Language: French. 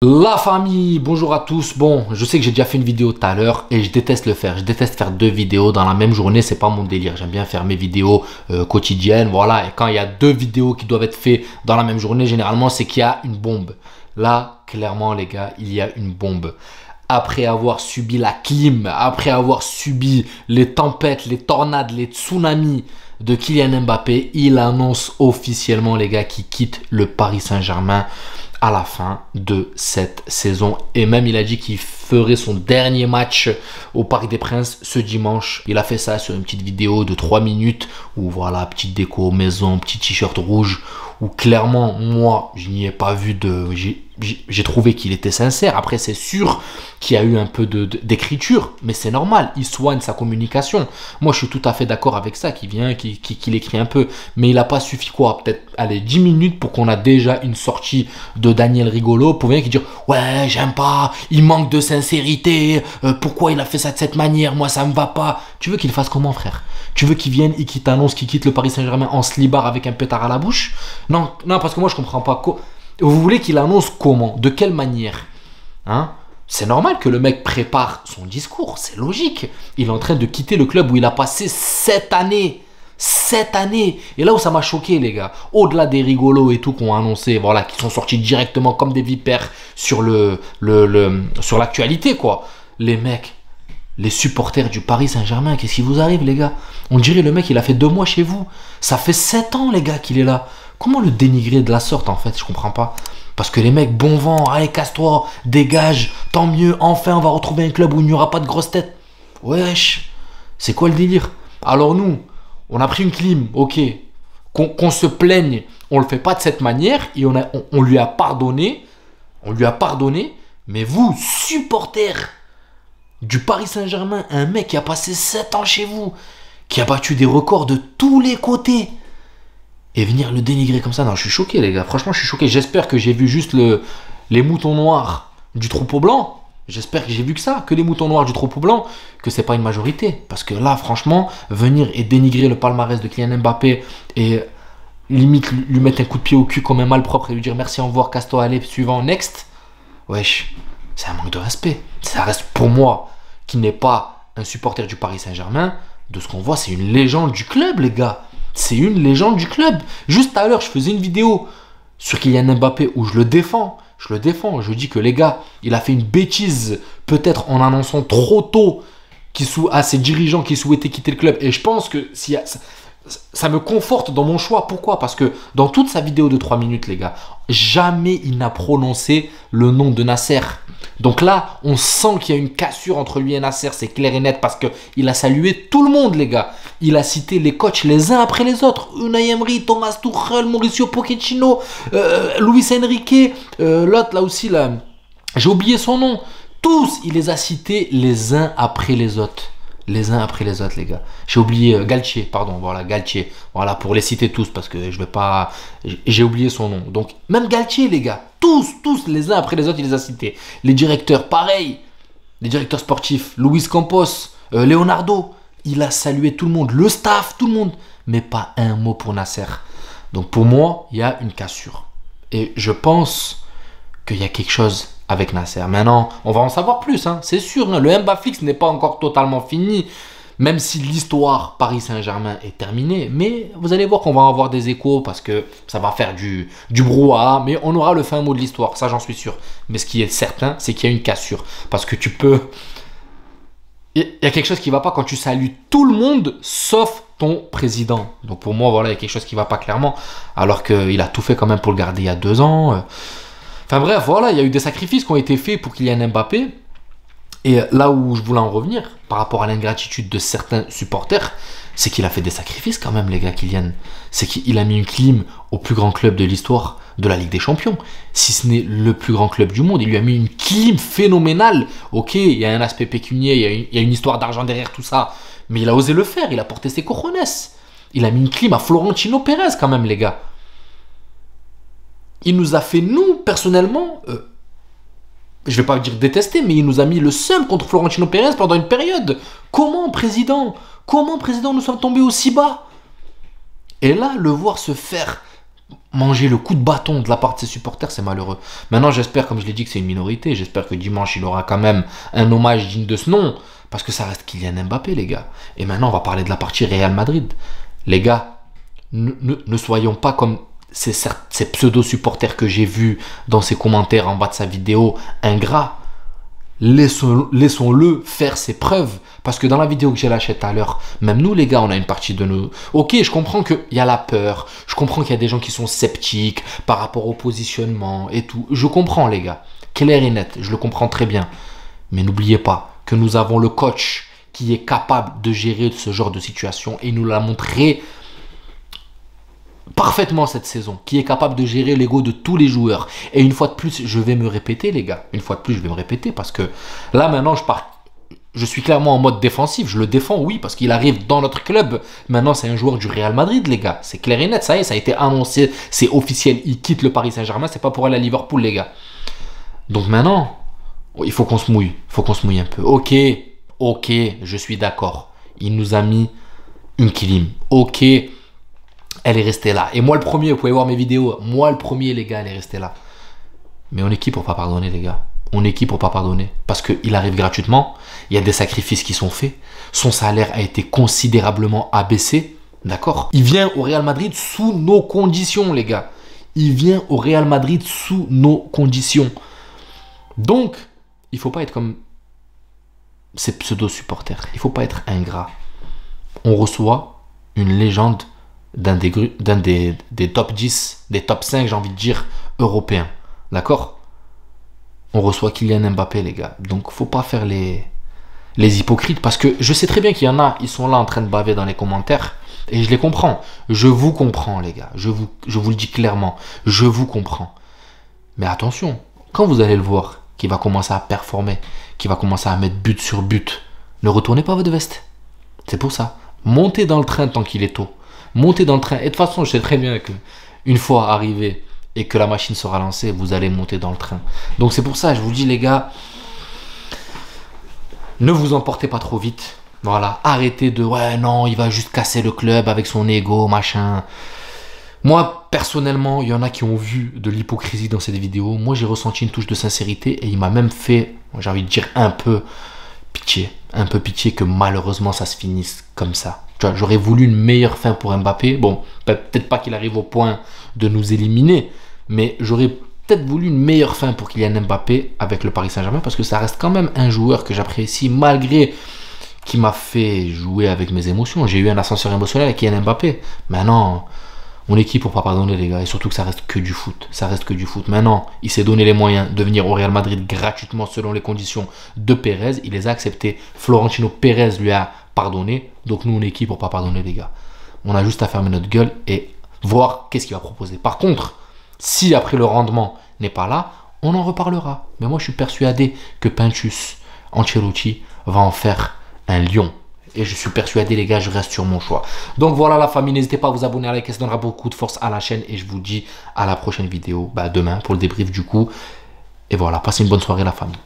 La famille, bonjour à tous. Bon, je sais que j'ai déjà fait une vidéo tout à l'heure et je déteste le faire. Je déteste faire deux vidéos dans la même journée, c'est pas mon délire. J'aime bien faire mes vidéos quotidiennes, voilà. Et quand il y a deux vidéos qui doivent être faites dans la même journée, généralement, c'est qu'il y a une bombe. Là, clairement, les gars, il y a une bombe. Après avoir subi la clim, après avoir subi les tempêtes, les tornades, les tsunamis de Kylian Mbappé, il annonce officiellement, les gars, qu'il quitte le Paris Saint-Germain à la fin de cette saison. Et même il a dit qu'il ferait son dernier match au Parc des Princes ce dimanche. Il a fait ça sur une petite vidéo de 3 minutes où voilà, petite déco maison, petit t-shirt rouge, où clairement moi je n'y ai pas vu de... J'ai trouvé qu'il était sincère. Après c'est sûr qu'il y a eu un peu d'écriture, mais c'est normal, il soigne sa communication. Moi je suis tout à fait d'accord avec ça, qu'il écrit un peu, mais il n'a pas suffi quoi, peut-être allez 10 minutes pour qu'on a déjà une sortie de Daniel Rigolo pour venir qui dire ouais j'aime pas, il manque de sincérité, pourquoi il a fait ça de cette manière, moi ça me va pas. Tu veux qu'il fasse comment, frère? Tu veux qu'il vienne et qu'il t'annonce qu'il quitte le Paris Saint-Germain en slibard avec un pétard à la bouche? Non, non, parce que moi je comprends pas. Vous voulez qu'il annonce comment? De quelle manière? Hein? C'est normal que le mec prépare son discours, c'est logique. Il est en train de quitter le club où il a passé 7 années. 7 années. Et là où ça m'a choqué, les gars, au-delà des rigolos et tout qu'on a annoncé, voilà, qui sont sortis directement comme des vipères sur sur l'actualité, quoi. Les mecs, les supporters du Paris Saint-Germain, qu'est-ce qui vous arrive, les gars? On dirait le mec, il a fait 2 mois chez vous. Ça fait 7 ans, les gars, qu'il est là. Comment le dénigrer de la sorte, en fait? Je comprends pas. Parce que les mecs, bon vent, allez, casse-toi, dégage, tant mieux, enfin, on va retrouver un club où il n'y aura pas de grosses têtes. Wesh, c'est quoi le délire? Alors nous, on a pris une clim, ok. Qu'on se plaigne, on le fait pas de cette manière et on lui a pardonné. On lui a pardonné. Mais vous, supporters du Paris Saint-Germain, un mec qui a passé 7 ans chez vous, qui a battu des records de tous les côtés, et venir le dénigrer comme ça, non, je suis choqué, les gars. Franchement, je suis choqué. J'espère que j'ai vu juste les moutons noirs du troupeau blanc. J'espère que j'ai vu que ça, que les moutons noirs du troupeau blanc, que c'est pas une majorité. Parce que là, franchement, venir et dénigrer le palmarès de Kylian Mbappé et limite lui mettre un coup de pied au cul comme un malpropre et lui dire merci, au revoir, casse-toi, allez, suivant, next. Wesh, c'est un manque de respect. Ça reste pour moi, qui n'est pas un supporter du Paris Saint-Germain, de ce qu'on voit, c'est une légende du club, les gars. C'est une légende du club. Juste tout à l'heure, je faisais une vidéo sur Kylian Mbappé où je le défends. Je dis que les gars, il a fait une bêtise peut-être en annonçant trop tôt à ses dirigeants qui souhaitaient quitter le club. Et je pense que ça me conforte dans mon choix. Pourquoi? Parce que dans toute sa vidéo de 3 minutes, les gars, jamais il n'a prononcé le nom de Nasser. Donc là, on sent qu'il y a une cassure entre lui et Nasser, c'est clair et net, parce qu'il a salué tout le monde, les gars. Il a cité les coachs les uns après les autres. Unai Emery, Thomas Tuchel, Mauricio Pochettino, Luis Enrique, l'autre là aussi, là, j'ai oublié son nom. Tous, il les a cités les uns après les autres. Les uns après les autres, les gars. J'ai oublié Galtier, pardon, voilà, Galtier. Voilà, pour les citer tous, parce que je vais pas... J'ai oublié son nom. Donc, même Galtier, les gars, tous, les uns après les autres, il les a cités. Les directeurs, pareil. Les directeurs sportifs, Luis Campos, Leonardo. Il a salué tout le monde, le staff, tout le monde. Mais pas un mot pour Nasser. Donc, pour moi, il y a une cassure. Et je pense qu'il y a quelque chose avec Nasser. Maintenant, on va en savoir plus, hein, c'est sûr. Hein, le Mbaflix n'est pas encore totalement fini, même si l'histoire Paris Saint-Germain est terminée. Mais vous allez voir qu'on va avoir des échos parce que ça va faire du brouhaha. Mais on aura le fin mot de l'histoire, ça j'en suis sûr. Mais ce qui est certain, c'est qu'il y a une cassure. Parce que tu peux... Il y a quelque chose qui ne va pas quand tu salues tout le monde, sauf ton président. Donc pour moi, voilà, il y a quelque chose qui ne va pas clairement. Alors qu'il a tout fait quand même pour le garder il y a 2 ans. Enfin bref, voilà, il y a eu des sacrifices qui ont été faits pour Kylian Mbappé. Et là où je voulais en revenir, par rapport à l'ingratitude de certains supporters, c'est qu'il a fait des sacrifices quand même, les gars, Kylian. C'est qu'il a mis une clim au plus grand club de l'histoire de la Ligue des Champions. Si ce n'est le plus grand club du monde, il lui a mis une clim phénoménale. Ok, il y a un aspect pécunier, il y a une histoire d'argent derrière tout ça. Mais il a osé le faire, il a porté ses cojones. Il a mis une clim à Florentino Pérez quand même, les gars. Il nous a fait, nous, personnellement, je ne vais pas dire détester, mais il nous a mis le seum contre Florentino Pérez pendant une période. Comment, président, nous sommes tombés aussi bas? Et là, le voir se faire manger le coup de bâton de la part de ses supporters, c'est malheureux. Maintenant, j'espère, comme je l'ai dit, que c'est une minorité. J'espère que dimanche, il aura quand même un hommage digne de ce nom. Parce que ça reste Kylian Mbappé, les gars. Et maintenant, on va parler de la partie Real Madrid. Les gars, ne soyons pas comme ces pseudo-supporters que j'ai vus dans ses commentaires en bas de sa vidéo, ingrats. Laissons-le faire ses preuves. Parce que dans la vidéo que j'ai lâchée tout à l'heure, même nous les gars, on a une partie de nous. Ok, je comprends qu'il y a la peur. Je comprends qu'il y a des gens qui sont sceptiques par rapport au positionnement et tout. Je comprends les gars. Clair et net, je le comprends très bien. Mais n'oubliez pas que nous avons le coach qui est capable de gérer ce genre de situation. Et il nous l'a montré parfaitement cette saison, qui est capable de gérer l'ego de tous les joueurs. Et une fois de plus, je vais me répéter les gars, une fois de plus je vais me répéter parce que là maintenant je suis clairement en mode défensif, je le défends oui parce qu'il arrive dans notre club, maintenant c'est un joueur du Real Madrid les gars, c'est clair et net, ça y est, ça a été annoncé, c'est officiel, il quitte le Paris Saint-Germain, c'est pas pour aller à Liverpool les gars. Donc maintenant, il faut qu'on se mouille, un peu, ok, je suis d'accord, il nous a mis une clim, ok, elle est restée là. Et moi le premier, vous pouvez voir mes vidéos. Moi le premier, les gars, elle est restée là. Mais on est qui pour pas pardonner, les gars? On est qui pour pas pardonner? Parce qu'il arrive gratuitement. Il y a des sacrifices qui sont faits. Son salaire a été considérablement abaissé. D'accord? Il vient au Real Madrid sous nos conditions, les gars. Il vient au Real Madrid sous nos conditions. Donc, il faut pas être comme ces pseudo-supporters. Il faut pas être ingrat. On reçoit une légende d'un des top 10, des top 5, j'ai envie de dire, européens. D'accord? On reçoit Kylian Mbappé, les gars. Donc, faut pas faire les hypocrites. Parce que je sais très bien qu'il y en a, ils sont là en train de baver dans les commentaires. Et je les comprends. Je vous comprends, les gars. Je vous le dis clairement. Je vous comprends. Mais attention, quand vous allez le voir, qu'il va commencer à performer, qu'il va commencer à mettre but sur but, ne retournez pas votre veste. C'est pour ça. Montez dans le train tant qu'il est tôt. Montez dans le train. Et de toute façon, je sais très bien que une fois arrivé et que la machine sera lancée, vous allez monter dans le train. Donc c'est pour ça, je vous dis les gars, ne vous emportez pas trop vite. Voilà, arrêtez de ouais non, il va juste casser le club avec son ego, machin. Moi, personnellement, il y en a qui ont vu de l'hypocrisie dans cette vidéo. Moi, j'ai ressenti une touche de sincérité et il m'a même fait, j'ai envie de dire, un peu pitié que malheureusement ça se finisse comme ça. Tu vois, j'aurais voulu une meilleure fin pour Mbappé. Bon, peut-être pas qu'il arrive au point de nous éliminer, mais j'aurais peut-être voulu une meilleure fin pour Kylian Mbappé avec le Paris Saint-Germain parce que ça reste quand même un joueur que j'apprécie malgré qu'il m'a fait jouer avec mes émotions. J'ai eu un ascenseur émotionnel avec Kylian Mbappé. Maintenant, on est qui pour pas pardonner les gars? Et surtout que ça reste que du foot. Ça reste que du foot. Maintenant, il s'est donné les moyens de venir au Real Madrid gratuitement selon les conditions de Pérez. Il les a acceptés. Florentino Pérez lui a pardonné. Donc nous, on est qui pour pas pardonner les gars? On a juste à fermer notre gueule et voir qu'est-ce qu'il va proposer. Par contre, si après le rendement n'est pas là, on en reparlera. Mais moi, je suis persuadé que Pincus, Ancelotti va en faire un lion. Et je suis persuadé, les gars, je reste sur mon choix. Donc voilà la famille, n'hésitez pas à vous abonner, à liker, ça donnera beaucoup de force à la chaîne. Et je vous dis à la prochaine vidéo, demain, pour le débrief du coup. Et voilà, passez une bonne soirée la famille.